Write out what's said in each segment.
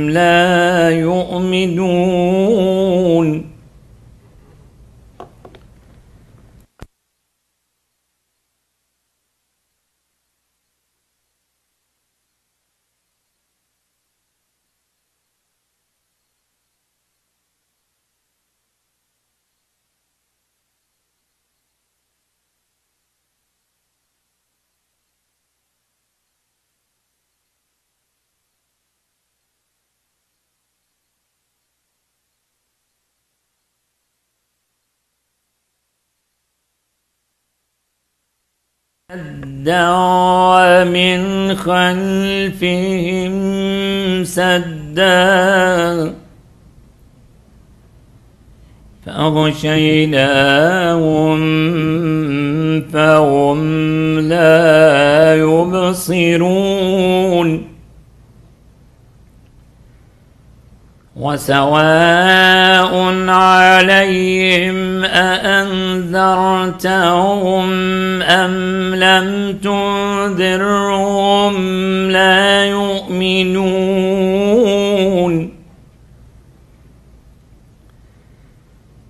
لا يؤمنون ومن خلفهم سدا فأغشيناهم فهم لا يبصرون وسواء عليهم أأنذرتهم أم لم تنذرهم لا يؤمنون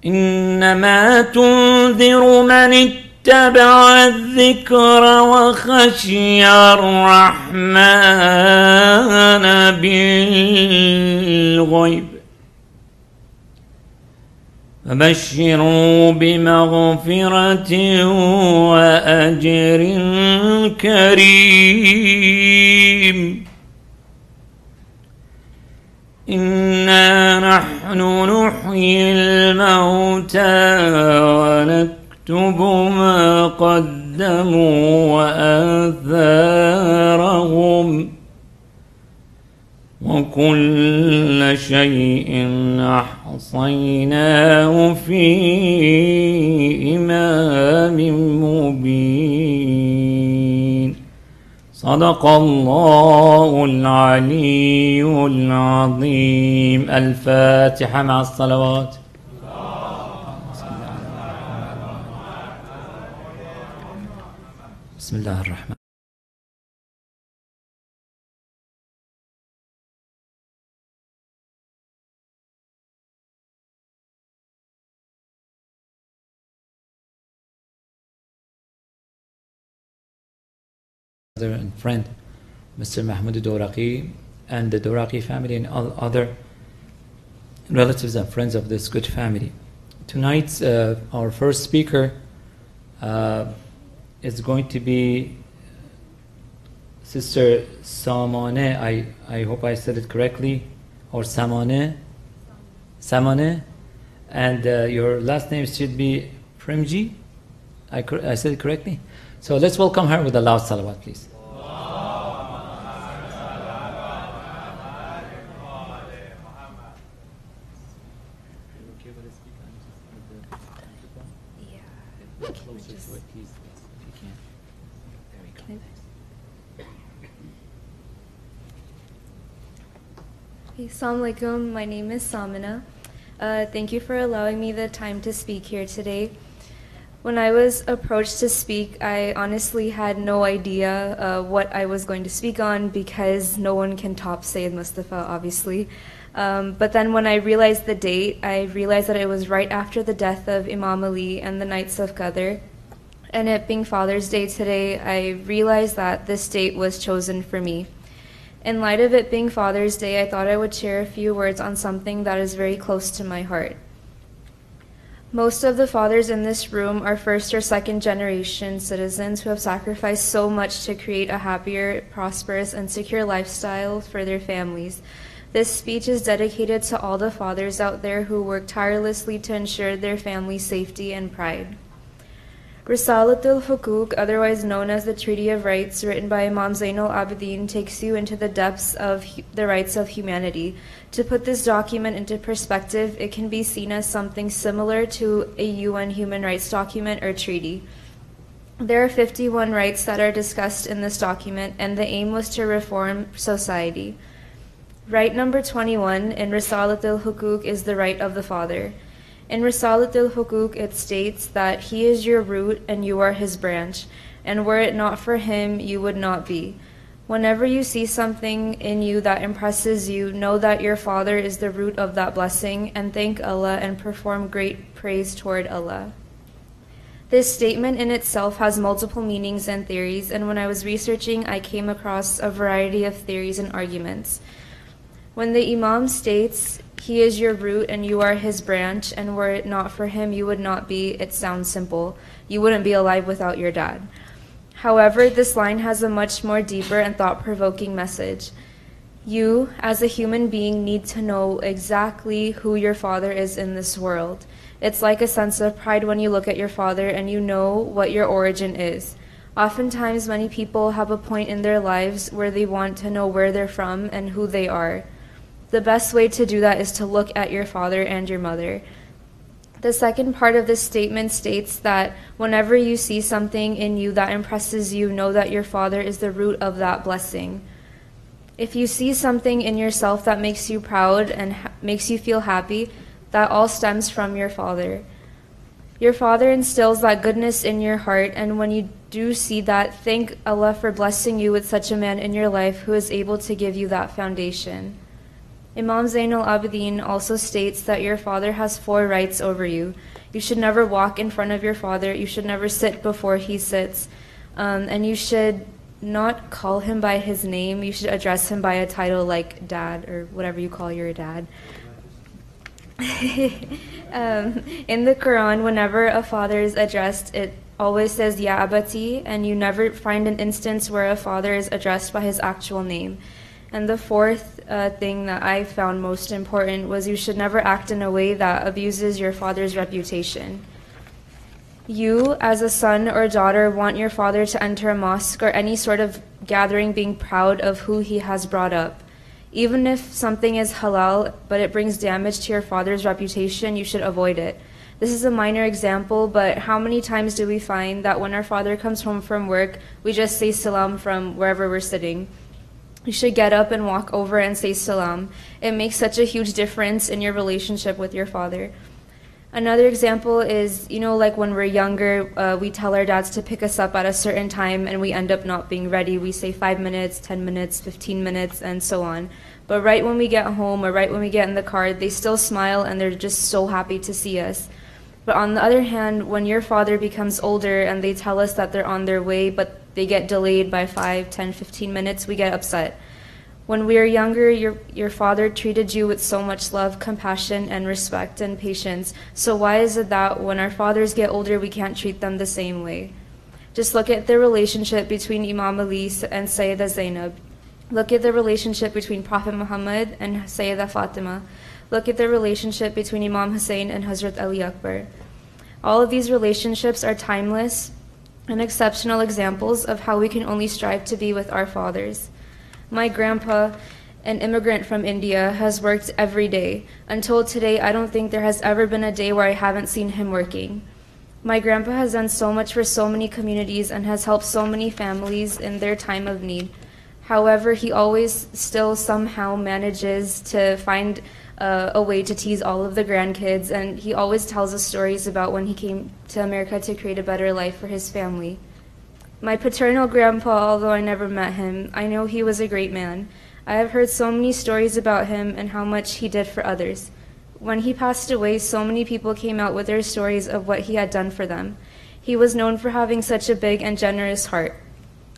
إنما تنذر من اتبع الذكر وخشي الرحمن بالغيب فبشروا بمغفرة وأجر كريم إنا نحن نحيي الموتى ونكتب ما قدموا وآثارهم وكل شيء أحصيناه في إمام مبين صدق الله العلي العظيم. الفاتحة مع الصلوات. بسم الله الرحمن and friend, Mr. Mahmoud Doraki, and the Doraki family and all other relatives and friends of this good family. Tonight's our first speaker is going to be Sister Samane. I hope I said it correctly, or Samane, and your last name should be Primji. I said it correctly. So let's welcome her with a loud salawat, please. Assalamu alaikum, my name is Samina. Thank you for allowing me the time to speak here today. When I was approached to speak, I honestly had no idea what I was going to speak on because no one can top Sayyid Mustafa, obviously. But then when I realized the date, I realized that it was right after the death of Imam Ali and the Nights of Qadr. And it being Father's Day today, I realized that this date was chosen for me. In light of it being Father's Day, I thought I would share a few words on something that is very close to my heart. Most of the fathers in this room are first or second generation citizens who have sacrificed so much to create a happier, prosperous, and secure lifestyle for their families. This speech is dedicated to all the fathers out there who work tirelessly to ensure their family's safety and pride. Risalatul Hukuk, otherwise known as the Treaty of Rights, written by Imam Zainul Abidin, takes you into the depths of the rights of humanity. To put this document into perspective, it can be seen as something similar to a UN human rights document or treaty. There are 51 rights that are discussed in this document, and the aim was to reform society. Right number 21 in Risalatul Hukuk is the right of the father. In Risalatul Hukuk, it states that he is your root and you are his branch, and were it not for him, you would not be. Whenever you see something in you that impresses you, know that your father is the root of that blessing, and thank Allah and perform great praise toward Allah. This statement in itself has multiple meanings and theories, and when I was researching, I came across a variety of theories and arguments. When the Imam states, "He is your root and you are his branch, and were it not for him, you would not be," it sounds simple. You wouldn't be alive without your dad. However, this line has a much more deeper and thought-provoking message. You, as a human being, need to know exactly who your father is in this world. It's like a sense of pride when you look at your father and you know what your origin is. Oftentimes, many people have a point in their lives where they want to know where they're from and who they are. The best way to do that is to look at your father and your mother. The second part of this statement states that whenever you see something in you that impresses you, know that your father is the root of that blessing. If you see something in yourself that makes you proud and makes you feel happy, that all stems from your father. Your father instills that goodness in your heart, and when you do see that, thank Allah for blessing you with such a man in your life who is able to give you that foundation. Imam Zain al-Abidin also states that your father has 4 rights over you. You should never walk in front of your father, you should never sit before he sits, and you should not call him by his name, you should address him by a title like dad or whatever you call your dad. In the Quran, whenever a father is addressed, it always says Ya Abati, and you never find an instance where a father is addressed by his actual name. And the fourth thing that I found most important was you should never act in a way that abuses your father's reputation. You, as a son or daughter, want your father to enter a mosque or any sort of gathering being proud of who he has brought up. Even if something is halal, but it brings damage to your father's reputation, you should avoid it. This is a minor example, but how many times do we find that when our father comes home from work, we just say salam from wherever we're sitting? You should get up and walk over and say salam. It makes such a huge difference in your relationship with your father. Another example is, like when we're younger, we tell our dads to pick us up at a certain time and we end up not being ready. We say 5 minutes, 10 minutes, 15 minutes, and so on. But right when we get home or right when we get in the car, they still smile and they're just so happy to see us. But on the other hand, when your father becomes older and they tell us that they're on their way, but they get delayed by 5, 10, 15 minutes, we get upset. When we were younger, your father treated you with so much love, compassion, and respect and patience. So why is it that when our fathers get older, we can't treat them the same way? Just look at the relationship between Imam Ali and Sayyidah Zainab. Look at the relationship between Prophet Muhammad and Sayyidah Fatima. Look at the relationship between Imam Hussein and Hazrat Ali Akbar. All of these relationships are timeless and exceptional examples of how we can only strive to be with our fathers. My grandpa, an immigrant from India, has worked every day. Until today, I don't think there has ever been a day where I haven't seen him working. My grandpa has done so much for so many communities and has helped so many families in their time of need. However, he always still somehow manages to find a way to tease all of the grandkids, and he always tells us stories about when he came to America to create a better life for his family. My paternal grandpa, although I never met him, I know he was a great man. I have heard so many stories about him and how much he did for others. When he passed away, so many people came out with their stories of what he had done for them. He was known for having such a big and generous heart.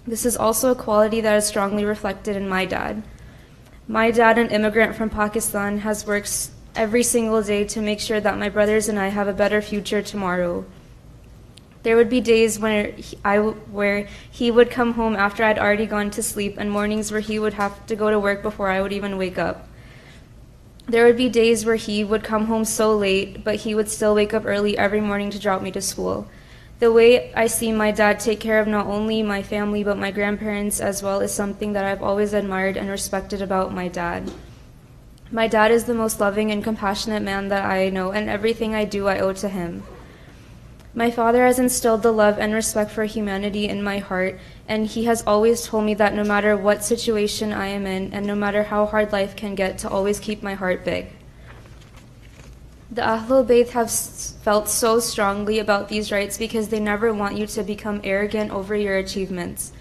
This is also a quality that is strongly reflected in my dad. My dad, an immigrant from Pakistan, has worked every single day to make sure that my brothers and I have a better future tomorrow. There would be days where he would come home after I'd already gone to sleep, and mornings where he would have to go to work before I would even wake up. There would be days where he would come home so late, but he would still wake up early every morning to drop me to school. The way I see my dad take care of not only my family but my grandparents as well is something that I've always admired and respected about my dad. My dad is the most loving and compassionate man that I know, and everything I do I owe to him. My father has instilled the love and respect for humanity in my heart, and he has always told me that no matter what situation I am in, and no matter how hard life can get, to always keep my heart big. The Ahlul Bayt have felt so strongly about these rights because they never want you to become arrogant over your achievements.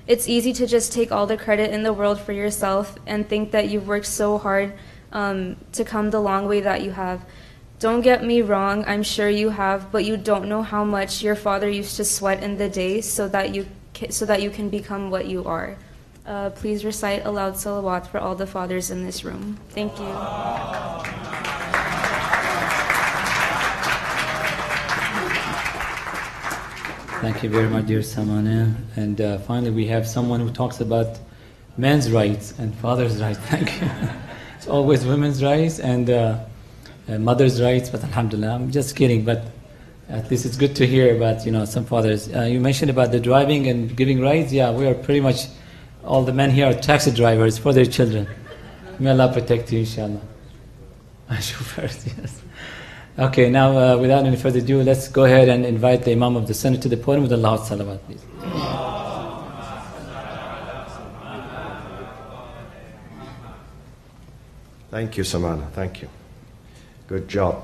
It's easy to just take all the credit in the world for yourself and think that you've worked so hard to come the long way that you have. Don't get me wrong, I'm sure you have, but you don't know how much your father used to sweat in the day so that you can become what you are. Please recite a loud salawat for all the fathers in this room. Thank you. Thank you very much, dear Samana. And finally, we have someone who talks about men's rights and father's rights. Thank you. It's always women's rights and mother's rights, but alhamdulillah, I'm just kidding. But at least it's good to hear about, some fathers. You mentioned about the driving and giving rights. Yeah, we are pretty much, all the men here are taxi drivers for their children. May Allah protect you, inshallah. Chauffeurs, yes. Okay, now without any further ado, let's go ahead and invite the Imam of the Senate to the podium with a loud salawat, please. Thank you, Samana. Thank you. Good job.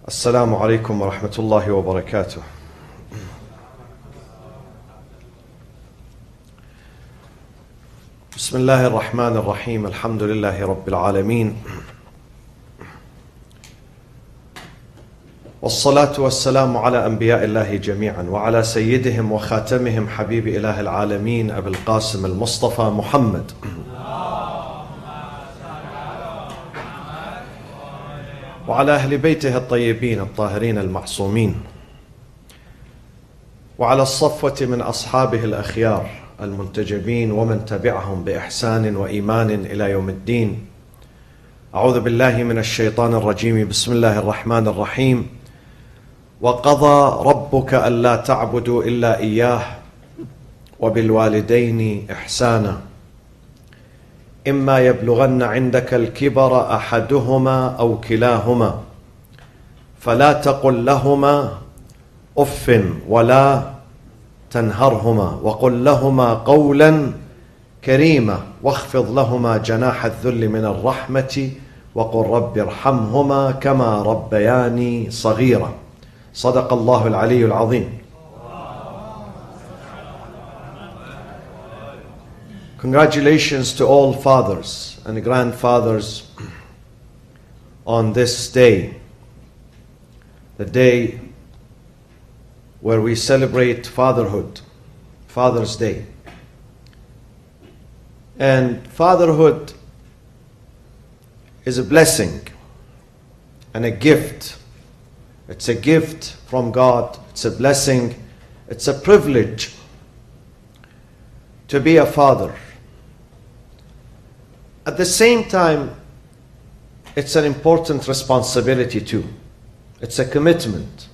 Assalamu alaikum wa rahmatullahi wa barakatuh. Bismillahir Rahmanir Rahim. Alhamdulillahi Rabbil Alameen. والصلاة والسلام على أنبياء الله جميعا وعلى سيدهم وخاتمهم حبيب إله العالمين أبي القاسم المصطفى محمد وعلى أهل بيته الطيبين الطاهرين المعصومين وعلى الصفوة من أصحابه الأخيار المنتجبين ومن تبعهم بإحسان وإيمان إلى يوم الدين. أعوذ بالله من الشيطان الرجيم. بسم الله الرحمن الرحيم. وقضى ربك ألا تعبدوا إلا إياه وبالوالدين إحسانا إما يبلغن عندك الكبر أحدهما أو كلاهما فلا تقل لهما أف ولا تنهرهما وقل لهما قولا كريما واخفض لهما جناح الذل من الرحمة وقل رب ارحمهما كما ربياني صغيرا. صدق الله العلي العظيم. Congratulations to all fathers and grandfathers on this day, the day where we celebrate fatherhood, Father's Day. And fatherhood is a blessing and a gift. It's a gift from God. It's a blessing. It's a privilege to be a father. At the same time, it's an important responsibility too. It's a commitment.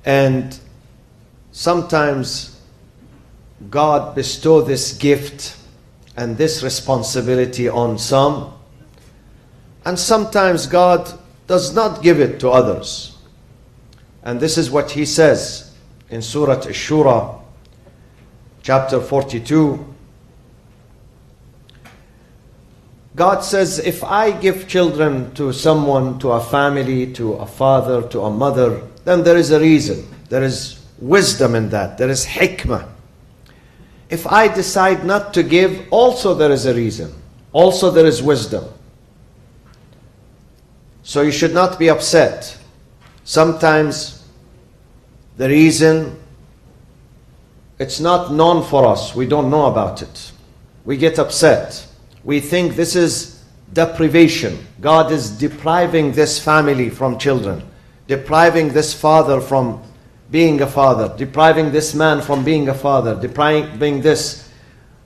And sometimes God bestows this gift and this responsibility on some, and sometimes God does not give it to others. And this is what He says in Surah Ash-Shura, chapter 42. God says, if I give children to someone, to a family, to a father, to a mother, then there is a reason. There is wisdom in that. There is hikmah. If I decide not to give, also there is a reason. Also there is wisdom. So you should not be upset. Sometimes the reason, it's not known for us. We don't know about it. We get upset. We think this is deprivation. God is depriving this family from children, depriving this father from being a father, depriving this man from being a father, depriving this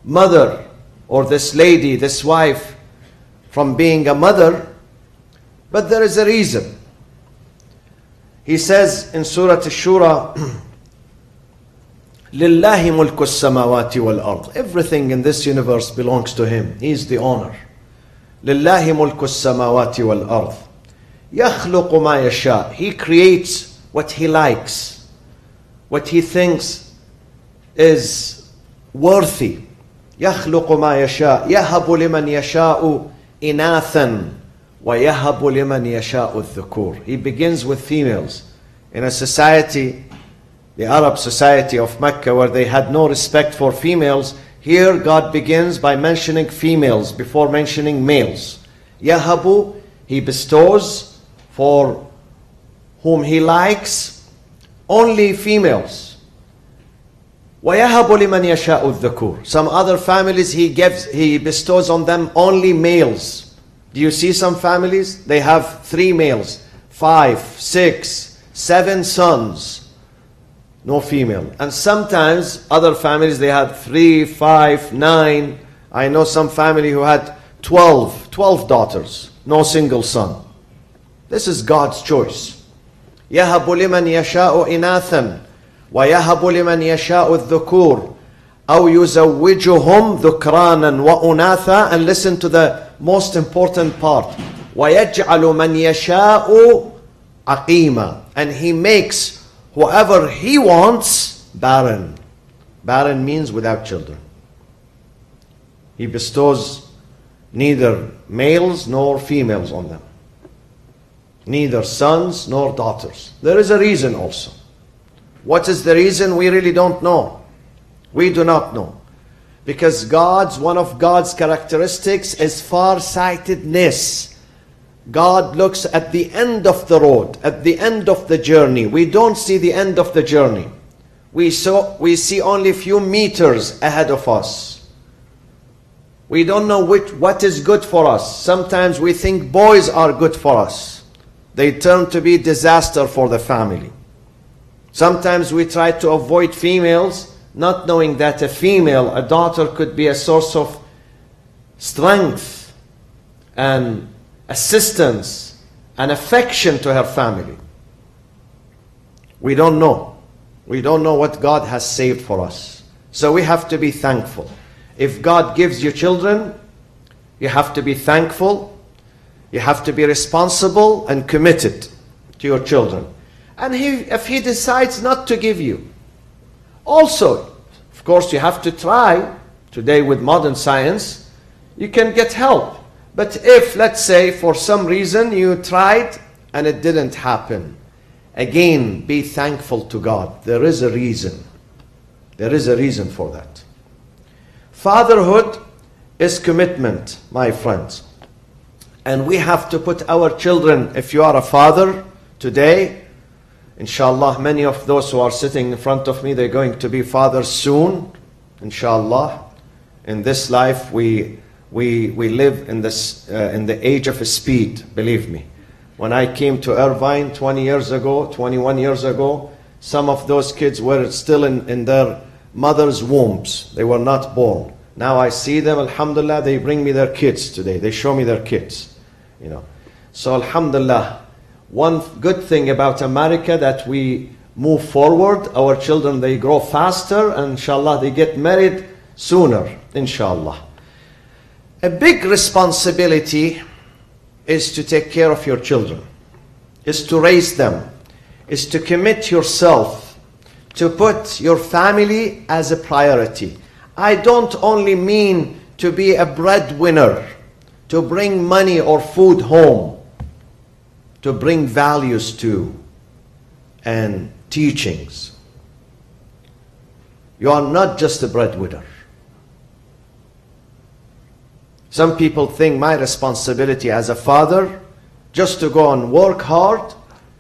mother or this lady, this wife from being a mother. But there is a reason. He says in Surah Ash-Shura, لِلَّهِ مُلْكُ السَّمَاوَاتِ وَالْأَرْضِ. Everything in this universe belongs to Him. He is the owner. لِلَّهِ مُلْكُ السَّمَاوَاتِ وَالْأَرْضِ يَخْلُقُ مَا يَشَاءُ. He creates what He likes, what He thinks is worthy. يَخْلُقُ مَا يَشَاءُ يَهَبُ لِمَنْ يَشَاءُ إِنَاثًا وَيَهَبُ لِمَنْ يَشَاءُ الذُّكُورِ. He begins with females. In a society, the Arab society of Mecca, where they had no respect for females. Here God begins by mentioning females before mentioning males. Yahabu, He bestows for whom He likes only females. وَيَهَبُ لِمَنْ يَشَاءُ الذُّكُورِ. Some other families He bestows on them only males. Do you see some families? They have 3 males, 5, 6, 7 sons, no female. And sometimes other families, they had 3, 5, 9. I know some family who had 12 daughters, no single son. This is God's choice. يَهَبُ لِمَنْ يَشَاءُ إِنَاثًا وَيَهَبُ لِمَنْ يَشَاءُ الذُّكُورِ أَوْ يُزَوِّجُهُمْ ذُكْرَانًا وَأُنَاثًا. And listen to the most important part. وَيَجْعَلُ مَنْ يَشَاءُ عَقِيمًا. And He makes whoever He wants barren. Barren means without children. He bestows neither males nor females on them. Neither sons nor daughters. There is a reason also. What is the reason? We really don't know. We do not know. Because one of God's characteristics is far-sightedness. God looks at the end of the road, at the end of the journey. We don't see the end of the journey. We see only a few meters ahead of us. We don't know what is good for us. Sometimes we think boys are good for us. They turn to be disaster for the family. Sometimes we try to avoid females, not knowing that a daughter could be a source of strength and assistance and affection to her family. We don't know. We don't know what God has saved for us. So we have to be thankful. If God gives you children, you have to be thankful. You have to be responsible and committed to your children. And if He decides not to give you, also, of course, you have to try. Today with modern science, you can get help. But if, let's say, for some reason you tried and it didn't happen, again, be thankful to God. There is a reason. There is a reason for that. Fatherhood is commitment, my friends. And we have to put our children, if you are a father today, inshallah, many of those who are sitting in front of me, they're going to be fathers soon, inshallah. In this life, we live in the age of speed, believe me. When I came to Irvine 21 years ago, some of those kids were still in their mother's wombs. They were not born. Now I see them, alhamdulillah, they bring me their kids today. They show me their kids. So alhamdulillah, one good thing about America that we move forward. Our children, they grow faster, and inshallah they get married sooner, inshallah. A big responsibility is to take care of your children, is to raise them, is to commit yourself, to put your family as a priority. I don't only mean to be a breadwinner, to bring money or food home, to bring values to and teachings. You are not just a breadwinner. Some people think my responsibility as a father just to go and work hard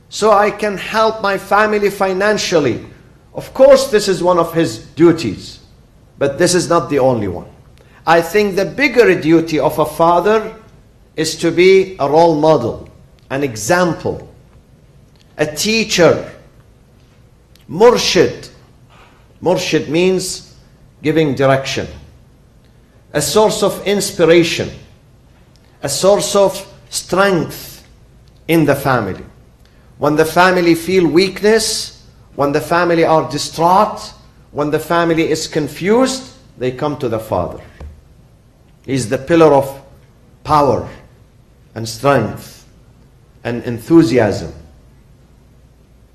so I can help my family financially. Of course, this is one of his duties, but this is not the only one. I think the bigger duty of a father is to be a role model, an example, a teacher, murshid. Murshid means giving direction, a source of inspiration, a source of strength in the family. When the family feel weakness, when the family are distraught, when the family is confused, they come to the father. He's the pillar of power and strength and enthusiasm.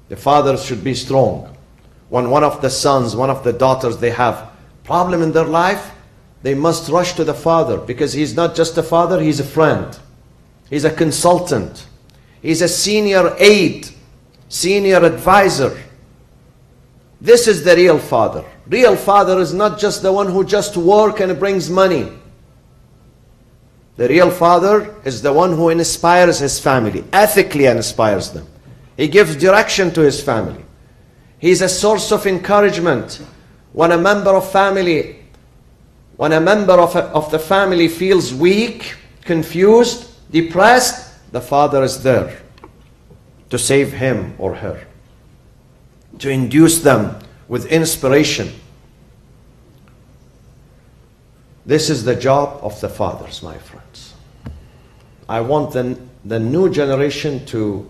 The father should be strong. When one of the sons, one of the daughters, they have problem in their life, they must rush to the father, because he's not just a father, he's a friend. He's a consultant. He's a senior aide, senior advisor. This is the real father. Real father is not just the one who just works and brings money. The real father is the one who inspires his family, ethically inspires them. He gives direction to his family. He's a source of encouragement. When a member of the family feels weak, confused, depressed, the father is there to save him or her, to induce them with inspiration. This is the job of the fathers, my friends. I want the new generation to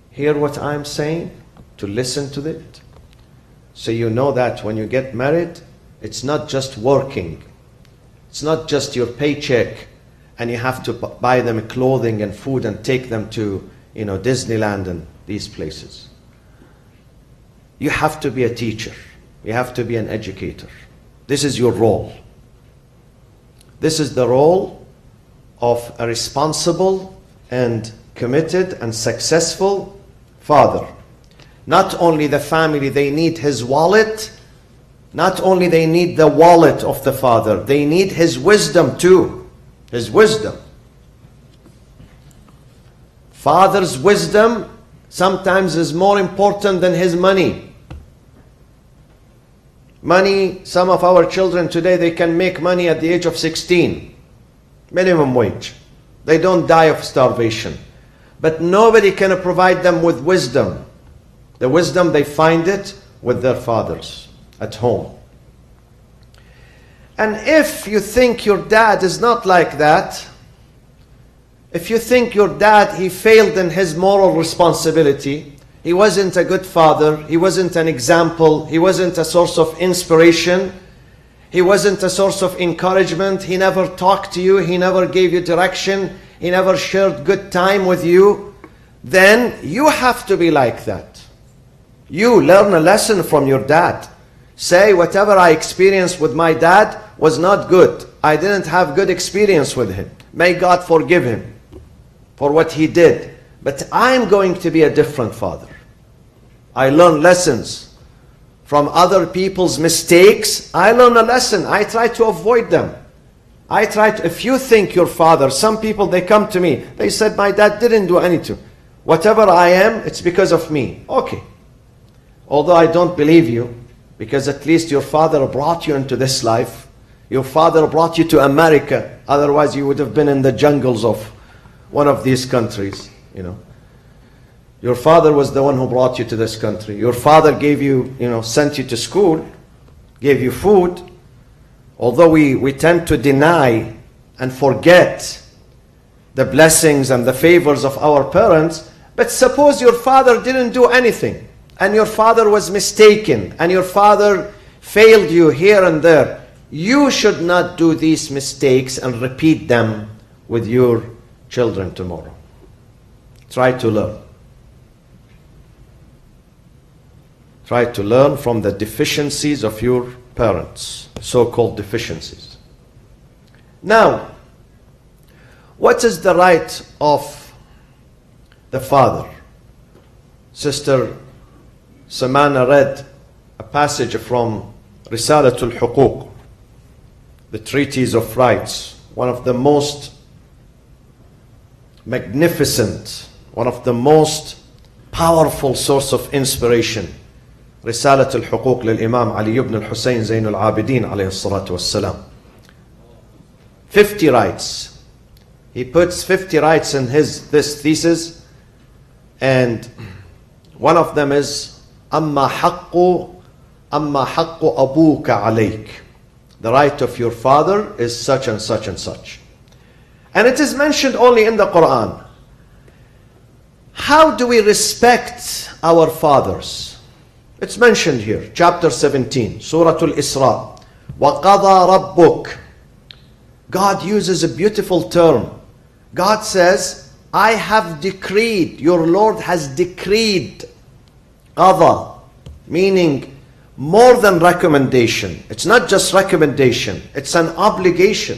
hear what I'm saying, to listen to it, so you know that when you get married, it's not just working. It's not just your paycheck and you have to buy them clothing and food and take them to, Disneyland and these places. You have to be a teacher. You have to be an educator. This is your role. This is the role of a responsible and committed and successful father. Not only the family, they need his wallet. Not only they need the wallet of the father, they need his wisdom too. His wisdom. Father's wisdom sometimes is more important than his money. Money, some of our children today, they can make money at the age of 16. Minimum wage. They don't die of starvation. But nobody can provide them with wisdom. The wisdom, they find it with their fathers at home. And if you think your dad is not like that, if you think your dad, he failed in his moral responsibility, he wasn't a good father, he wasn't an example, he wasn't a source of inspiration, he wasn't a source of encouragement, he never talked to you, he never gave you direction, he never shared good time with you, then you have to be like that. You learn a lesson from your dad. Say, whatever I experienced with my dad was not good. I didn't have good experience with him. May God forgive him for what he did. But I'm going to be a different father. I learn lessons from other people's mistakes. I learn a lesson. I try to avoid them. If you think your father, some people, they come to me, they said, my dad didn't do anything. Whatever I am, it's because of me. Okay. Although I don't believe you, because at least your father brought you into this life. Your father brought you to America. Otherwise, you would have been in the jungles of one of these countries, Your father was the one who brought you to this country. Your father gave you, sent you to school, gave you food. Although we tend to deny and forget the blessings and the favors of our parents, but suppose your father didn't do anything, and your father was mistaken, and your father failed you here and there. You should not do these mistakes and repeat them with your children tomorrow. Try to learn. Try to learn from the deficiencies of your parents, so-called deficiencies. Now, what is the right of the father? Sister Samana read a passage from Risalatul Huquq, the Treatise of Rights, one of the most magnificent, one of the most powerful source of inspiration. رسالة الحقوق للإمام علي بن الحسين زين العابدين عليه الصلاة والسلام. 50 rights. He puts 50 rights in this thesis, and one of them is أما حق أبوك عليك. The right of your father is such and such and such. And it is mentioned only in the Quran. How do we respect our fathers? It's mentioned here, chapter 17, Surah Al-Isra. وَقَضَى رَبُّكَ. God uses a beautiful term. God says, I have decreed, your Lord has decreed. Qadha, meaning more than recommendation. It's not just recommendation, it's an obligation.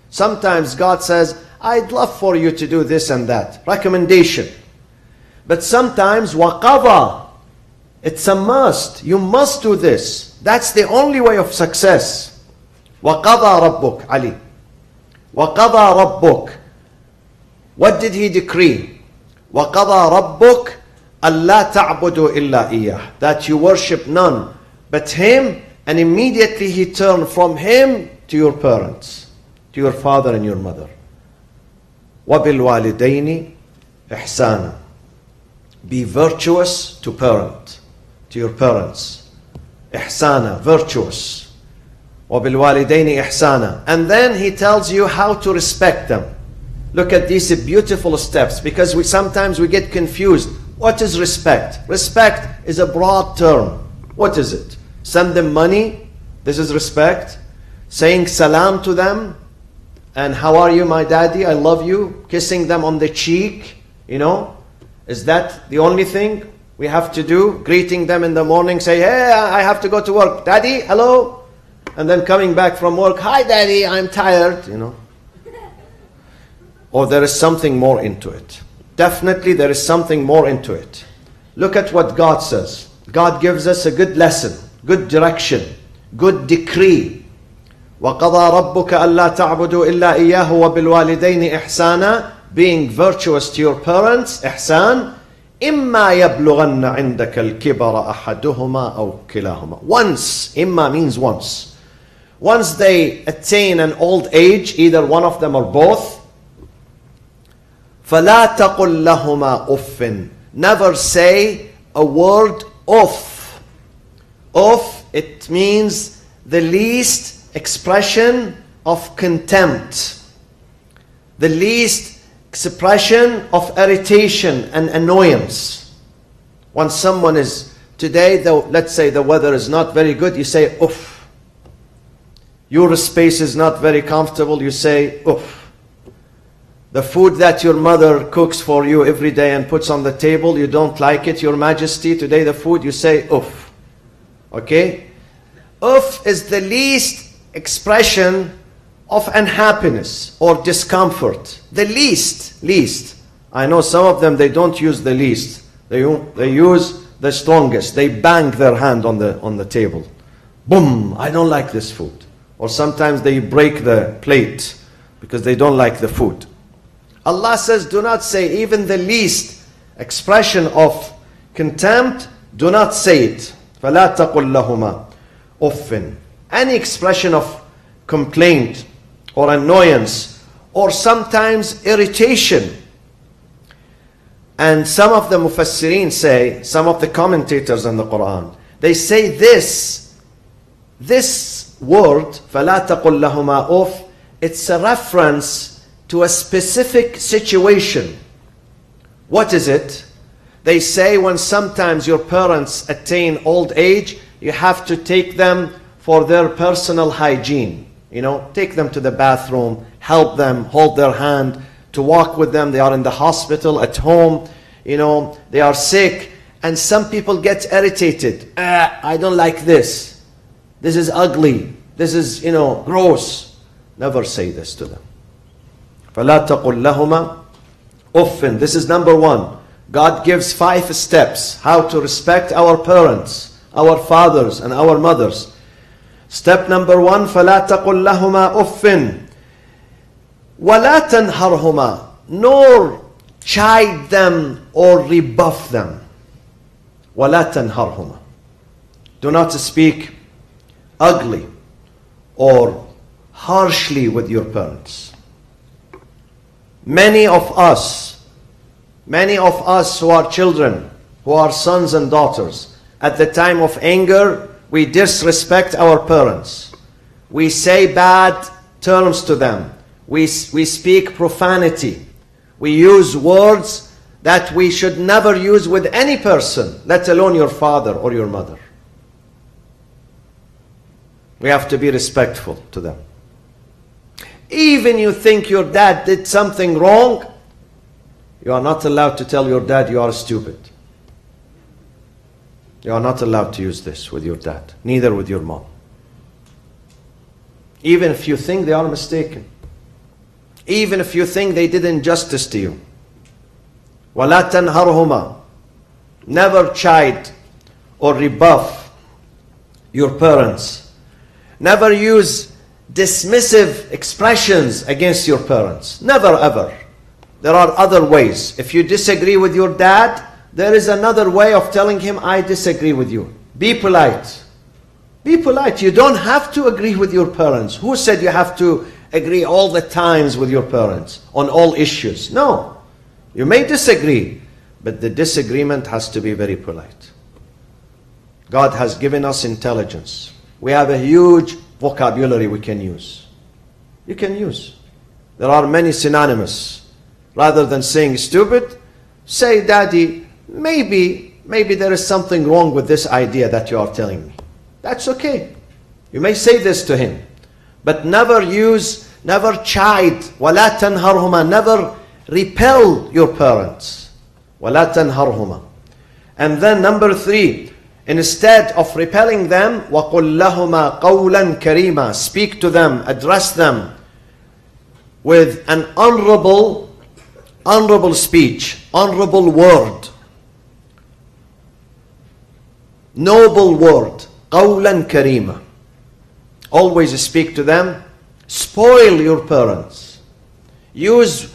Sometimes God says, I'd love for you to do this and that. Recommendation. But sometimes, وَقَضَى, It's a must. You must do this. That's the only way of success. وَقَضَى رَبُّكَ Ali. وَقَضَى رَبُّكَ. What did he decree? وَقَضَى رَبُّكَ أَلَّا تَعْبُدُوا إِلَّا إِيَّهُ. That you worship none but him, and immediately he turned from him to your parents, to your father and your mother. وَبِالْوَالِدَيْنِ إِحْسَانًا. Be virtuous to parent, to your parents. إِحْسَانًا, virtuous. وَبِالْوَالِدَيْنِ إِحْسَانًا. And then he tells you how to respect them. Look at these beautiful steps, because sometimes we get confused. What is respect? Respect is a broad term. What is it? Send them money, this is respect. Saying salam to them, and how are you, my daddy, I love you. Kissing them on the cheek, Is that the only thing we have to do? Greeting them in the morning, say, hey, I have to go to work. Daddy, hello? And then coming back from work, hi daddy, I'm tired, Or there is something more into it. Definitely there is something more into it. Look at what God says. God gives us a good lesson, good direction, good decree. وَقَضَى رَبُّكَ أَلَّا تَعْبُدُوا إِلَّا إِيَّاهُ وَبِالْوَالِدَيْنِ إِحْسَانًا. Being virtuous to your parents, إحسان. إِمَّا يَبْلُغَنَّ عِنْدَكَ الْكِبَرَ أَحَدُهُمَا أَوْ كِلَاهُمَا. Once, إِمَّا means once. Once they attain an old age, either one of them or both, فَلَا تَقُلْ لَهُمَا أُفٍّ. Never say a word off. Off, it means the least expression of contempt, the least expression of irritation and annoyance. When someone is, today, let's say the weather is not very good, you say, oof. Your space is not very comfortable, you say, oof. The food that your mother cooks for you every day and puts on the table, you don't like it, Your Majesty, today the food, you say, oof. Okay? Oof is the least expression of unhappiness or discomfort. The least. I know some of them, they don't use the least. They use the strongest. They bang their hand on the table. Boom, I don't like this food. Or sometimes they break the plate because they don't like the food. Allah says, do not say even the least expression of contempt, do not say it. فَلَا تَقُلْ لَهُمَا أُفٍّ. Any expression of complaint or annoyance or sometimes irritation. And some of the mufassirin say, some of the commentators in the Quran, they say this word, فَلَا تَقُلْ لَهُمَا أُفٍّ, it's a reference to a specific situation. What is it? They say when sometimes your parents attain old age, you have to take them for their personal hygiene. Take them to the bathroom, help them, hold their hand, to walk with them. They are in the hospital, at home, they are sick. And some people get irritated. I don't like this. This is ugly. This is, gross. Never say this to them. فَلَا تَقُلْ لَهُمَا أُفٍّ. This is number one. God gives 5 steps how to respect our parents, our fathers and our mothers. Step number 1, فَلَا تَقُلْ لَهُمَا أُفٍّ وَلَا تَنْهَرْهُمَا. Nor chide them or rebuff them. وَلَا تَنْهَرْهُمَا. Do not speak ugly or harshly with your parents. Many of us who are children, who are sons and daughters, at the time of anger, we disrespect our parents. We say bad terms to them. We speak profanity. We use words that we should never use with any person, let alone your father or your mother. We have to be respectful to them. Even you think your dad did something wrong, you are not allowed to tell your dad you are stupid. You are not allowed to use this with your dad, neither with your mom. Even if you think they are mistaken. Even if you think they did injustice to you. وَلَا تَنْهَرْهُمَا. Never chide or rebuff your parents. Never use dismissive expressions against your parents. Never ever. There are other ways. If you disagree with your dad, there is another way of telling him, I disagree with you. Be polite. Be polite. You don't have to agree with your parents. Who said you have to agree all the times with your parents on all issues? No. You may disagree, but the disagreement has to be very polite. God has given us intelligence. We have a huge vocabulary we can use. You can use. There are many synonyms. Rather than saying stupid, say, Daddy, maybe there is something wrong with this idea that you are telling me. That's okay. You may say this to him. But never chide. وَلَا تَنْهَرْهُمَا. Never repel your parents. وَلَا تَنْهَرْهُمَا. And then number 3, instead of repelling them, وَقُلْ لَهُمَا قَوْلًا كَرِيمًا. Speak to them, address them with an honorable speech, honorable word, noble word, قَوْلًا كَرِيمًا. Always speak to them. Spoil your parents. Use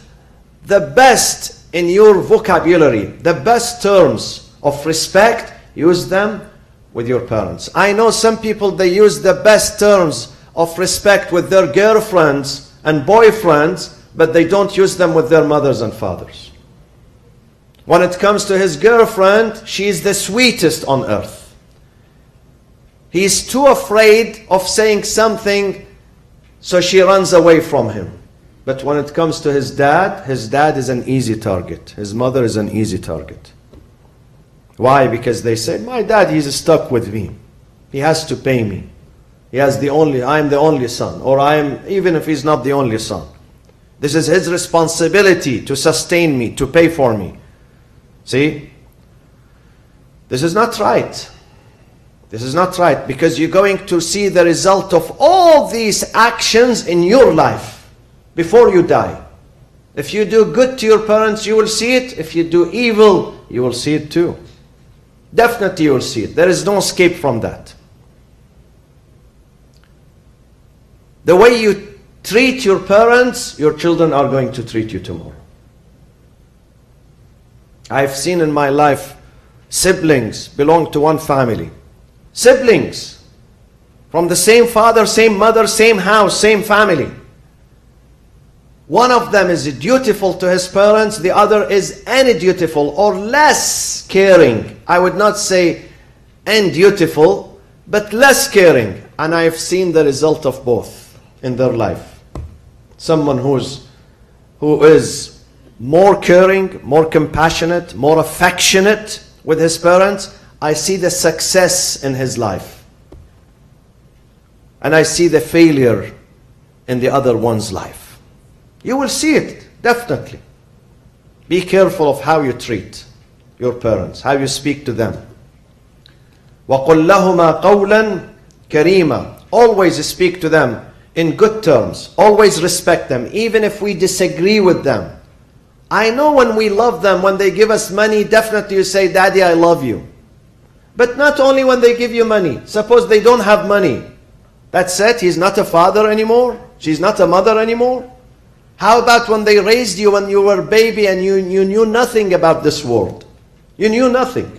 the best in your vocabulary, the best terms of respect. Use them with your parents. I know some people, they use the best terms of respect with their girlfriends and boyfriends, but they don't use them with their mothers and fathers. When it comes to his girlfriend, she is the sweetest on earth. He is too afraid of saying something, so she runs away from him. But when it comes to his dad is an easy target. His mother is an easy target. Why? Because they say, my dad, he's stuck with me. He has to pay me. I'm the only son. Or even if he's not the only son. This is his responsibility to sustain me, to pay for me. See? This is not right. This is not right, because you're going to see the result of all these actions in your life before you die. If you do good to your parents, you will see it. If you do evil, you will see it too. Definitely you will see it. There is no escape from that. The way you treat your parents, your children are going to treat you tomorrow. I've seen in my life siblings belong to one family. Siblings from the same father, same mother, same house, same family. One of them is dutiful to his parents, the other is undutiful or less caring. I would not say undutiful, but less caring. And I've seen the result of both in their life. Someone who is more caring, more compassionate, more affectionate with his parents, I see the success in his life. And I see the failure in the other one's life. You will see it, definitely. Be careful of how you treat your parents, how you speak to them. وَقُلْ لَهُمَا قَوْلًا كَرِيمًا. Always speak to them in good terms. Always respect them, even if we disagree with them. I know when we love them, when they give us money, definitely you say, Daddy, I love you. But not only when they give you money. Suppose they don't have money. That's it, he's not a father anymore. She's not a mother anymore. How about when they raised you when you were a baby and you knew nothing about this world? You knew nothing.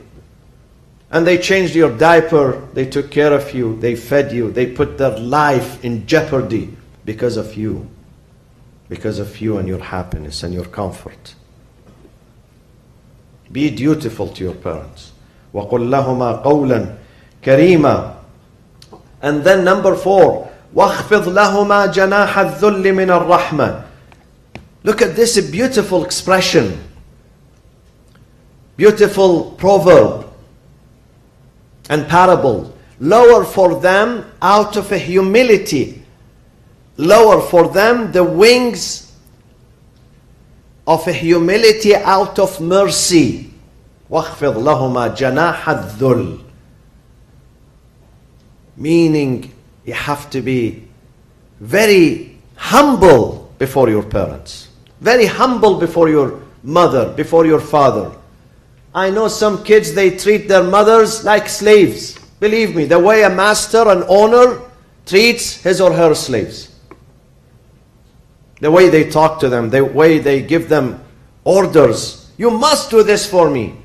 And they changed your diaper, they took care of you, they fed you, they put their life in jeopardy because of you. Because of you and your happiness and your comfort. Be dutiful to your parents. وَقُلْ لَهُمَا قَوْلًا كَرِيمًا. And then number 4, وَاخْفِضْ لَهُمَا جَنَاحَ الذُّلِّ مِنَ الرَّحْمَةِ. Look at this beautiful expression. Beautiful proverb and parable. Lower for them out of a humility. Lower for them the wings of a humility out of mercy. وَاخْفِضْ لَهُمَا جَنَاحَ الذُّلِّ. Meaning, you have to be very humble before your parents. Very humble before your mother, before your father. I know some kids, they treat their mothers like slaves. Believe me, the way a master, an owner, treats his or her slaves. The way they talk to them, the way they give them orders. You must do this for me.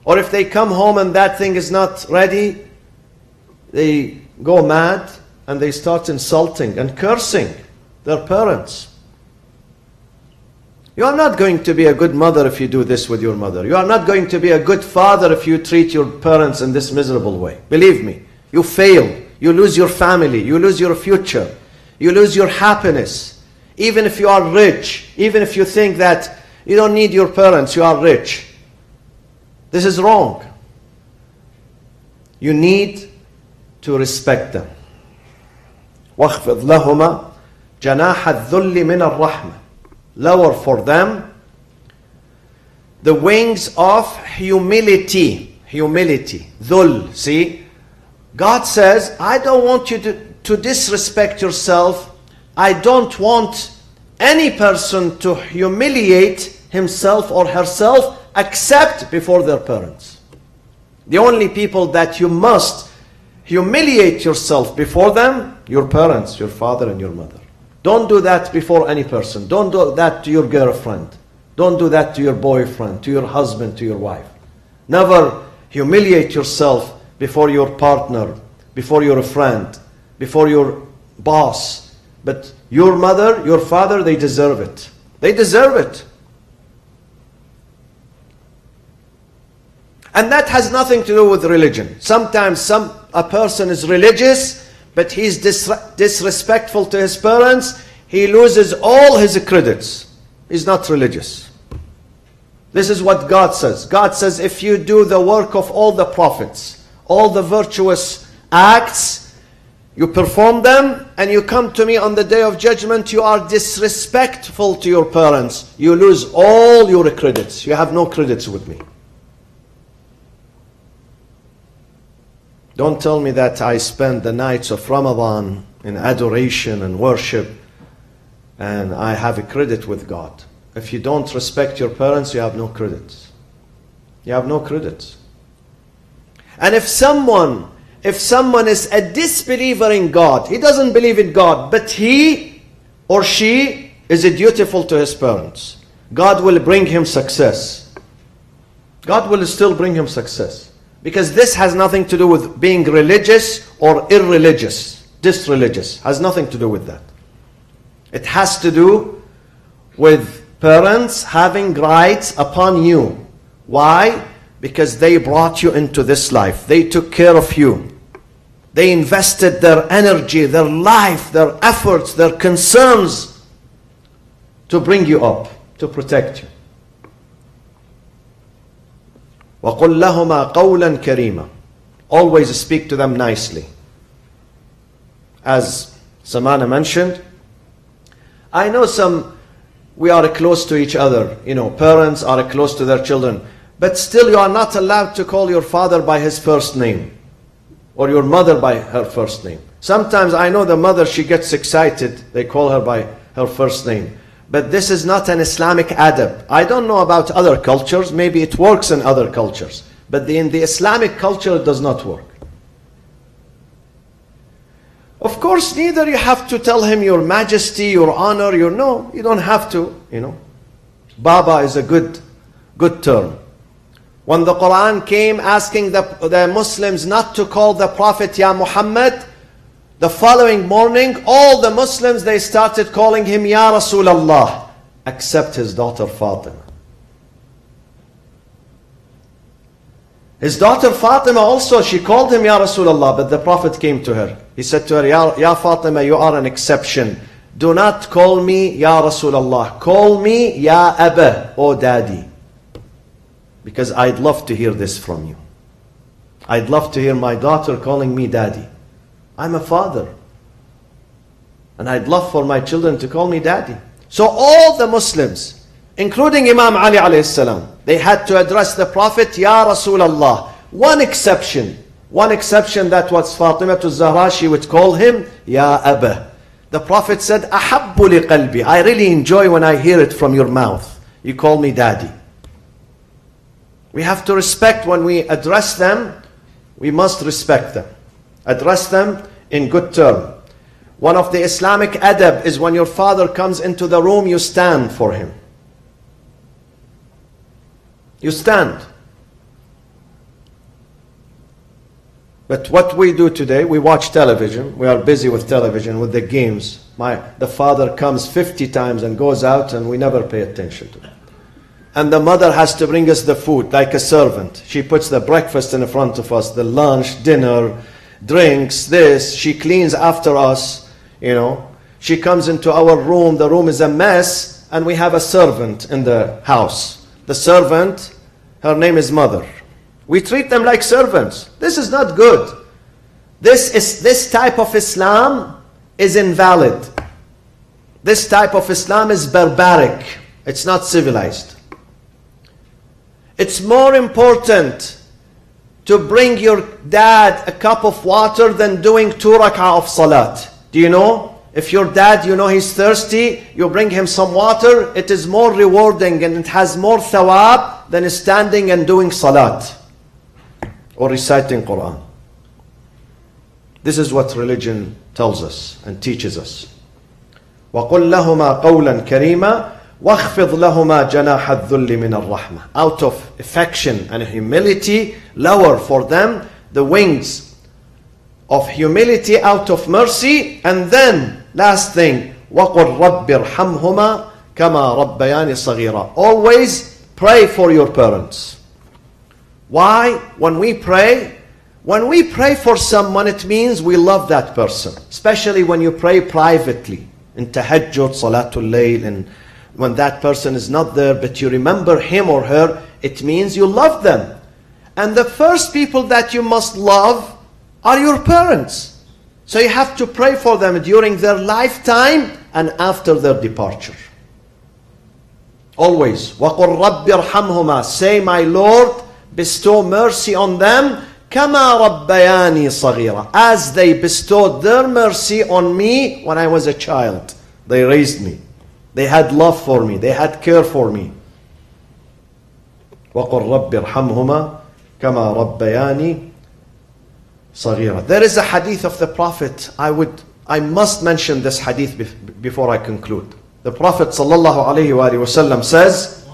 Or if they come home and that thing is not ready, they go mad and they start insulting and cursing their parents. You are not going to be a good mother if you do this with your mother. You are not going to be a good father if you treat your parents in this miserable way. Believe me, you fail. You lose your family. You lose your future. You lose your happiness. Even if you are rich, even if you think that you don't need your parents, you are rich. This is wrong. You need to respect them. وَاخْفِضْ لَهُمَا جَنَاحَ الذُّلِّ مِنَ الرَّحْمَةِ. Lower for them the wings of humility. Humility. Dhul. See? God says, I don't want you to disrespect yourself. I don't want any person to humiliate himself or herself except before their parents. The only people that you must humiliate yourself before them, your parents, your father and your mother. Don't do that before any person. Don't do that to your girlfriend. Don't do that to your boyfriend, to your husband, to your wife. Never humiliate yourself before your partner, before your friend, before your boss. But your mother, your father, they deserve it. They deserve it. And that has nothing to do with religion. Sometimes a person is religious, but he's disrespectful to his parents. He loses all his credits. He's not religious. This is what God says. God says, if you do the work of all the prophets, all the virtuous acts, you perform them, and you come to me on the day of judgment, you are disrespectful to your parents, you lose all your credits. You have no credits with me. Don't tell me that I spend the nights of Ramadan in adoration and worship and I have a credit with God. If you don't respect your parents, you have no credits. You have no credits. And if someone is a disbeliever in God, he doesn't believe in God, but he or she is dutiful to his parents, God will bring him success. God will still bring him success. Because this has nothing to do with being religious or irreligious, disreligious. Has nothing to do with that. It has to do with parents having rights upon you. Why? Because they brought you into this life. They took care of you. They invested their energy, their life, their efforts, their concerns to bring you up, to protect you. وَقُلْ لَهُمَا قَوْلًا كَرِيمًا. Always speak to them nicely. As Samana mentioned, I know we are close to each other. You know, parents are close to their children. But still you are not allowed to call your father by his first name. Or your mother by her first name. Sometimes I know the mother, she gets excited. They call her by her first name. But this is not an Islamic adab. I don't know about other cultures. Maybe it works in other cultures. But in the Islamic culture, it does not work. Of course, neither you have to tell him your majesty, your honor, no, you don't have to, Baba is a good term. When the Quran came asking the Muslims not to call the Prophet Ya Muhammad, the following morning, all the Muslims, they started calling him Ya Rasulallah, except his daughter Fatima. His daughter Fatima also, she called him Ya Rasulallah, but the Prophet came to her. He said to her, Ya Fatima, you are an exception. Do not call me Ya Rasulallah. Call me Ya Abba, O Daddy. Because I'd love to hear this from you. I'd love to hear my daughter calling me Daddy. I'm a father. And I'd love for my children to call me Daddy. So all the Muslims, including Imam Ali alayhi salam, they had to address the Prophet, Ya Rasulallah. One exception that was Fatima to Zahra, she would call him Ya Abba. The Prophet said, Ahabbu li qalbi. I really enjoy when I hear it from your mouth. You call me Daddy. We have to respect when we address them. We must respect them. Address them in good term. One of the Islamic adab is when your father comes into the room, you stand for him. You stand. But what we do today, we watch television. We are busy with television, with the games. The father comes 50 times and goes out, and we never pay attention to it. And the mother has to bring us the food like a servant. She puts the breakfast in front of us, the lunch, dinner, drinks, this. She cleans after us, you know. She comes into our room. The room is a mess, and we have a servant in the house. The servant, her name is mother. We treat them like servants. This is not good. This type of Islam is invalid. This type of Islam is barbaric. It's not civilized. It's more important to bring your dad a cup of water than doing 2 rak'ah of salat. Do you know? If your dad, you know he's thirsty, you bring him some water, it is more rewarding and it has more thawab than standing and doing salat or reciting Quran. This is what religion tells us and teaches us. وَقُلْ لَهُمَا قَوْلًا كَرِيمًا وَاخْفِضْ لَهُمَا جَنَاحَ الذُّلِّ مِنَ الرَّحْمَةِ. Out of affection and humility, lower for them the wings of humility out of mercy. And then, last thing, وَقُلْ رَبِّ ارْحَمْهُمَا كَمَا رَبَّيَانِ صَغِيرًا. Always pray for your parents. Why? When we pray for someone, it means we love that person. Especially when you pray privately, in tahajjud, salatul layl, and when that person is not there, but you remember him or her, it means you love them. And the first people that you must love are your parents. So you have to pray for them during their lifetime and after their departure. Always. وَقُلْ رَبِّ ارْحَمْهُمَا. Say, my Lord, bestow mercy on them, كَمَا رَبَّيَانِي صَغِيرًا. As they bestowed their mercy on me when I was a child. They raised me. They had love for me. They had care for me. وَقُلْ رَبِّ ارْحَمْهُمَا كَمَا رَبَّيَانِي صَغِيرًا. There is a hadith of the Prophet. I must mention this hadith before I conclude. The Prophet ﷺ says,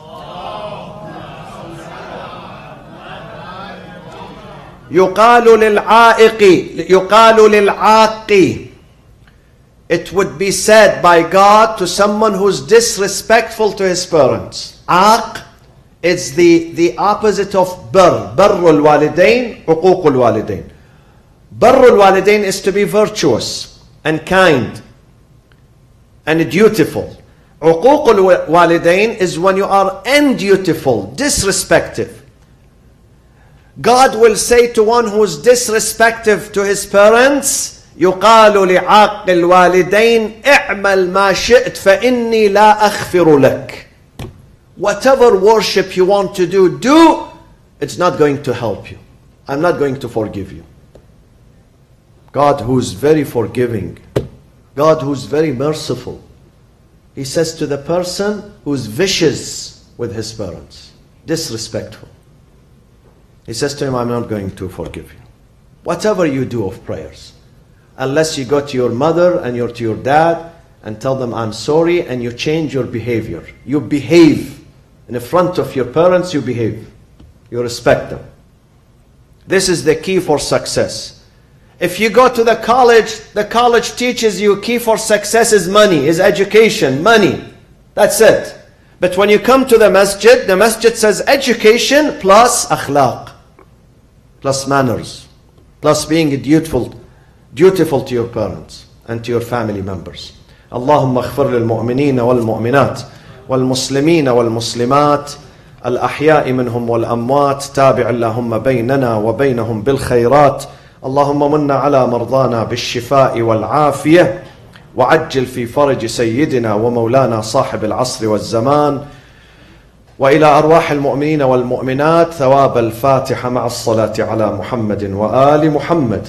يُقَالُ لِلْعَاقِ. It would be said by God to someone who's disrespectful to his parents. Aq is the opposite of bar. Barrul walidain, uququl walidain. Barrul walidain is to be virtuous and kind and dutiful. Uququl walidain is when you are undutiful, disrespectful. God will say to one who is disrespectful to his parents, يقال لعاق الوالدين اعمل ما شئت فإني لا أغفر لك. Whatever worship you want to do, it's not going to help you. I'm not going to forgive you. God who's very forgiving, God who's very merciful, He says to the person who's vicious with his parents, disrespectful, He says to him, I'm not going to forgive you. Whatever you do of prayers, unless you go to your mother and to your dad and tell them, I'm sorry, and you change your behavior. You behave. In the front of your parents, you behave. You respect them. This is the key for success. If you go to the college teaches you key for success is money, is education, money. That's it. But when you come to the masjid says education plus akhlaq, plus manners, plus being dutiful to your parents and to your family members. اللهم اغفر للمؤمنين والمؤمنات والمسلمين والمسلمات الأحياء منهم والأموات تابع اللهم بيننا وبينهم بالخيرات اللهم من على مرضانا بالشفاء والعافية وعجل في فرج سيدنا ومولانا صاحب العصر والزمان وإلى أرواح المؤمنين والمؤمنات ثواب الفاتحة مع الصلاة على محمد وآل محمد.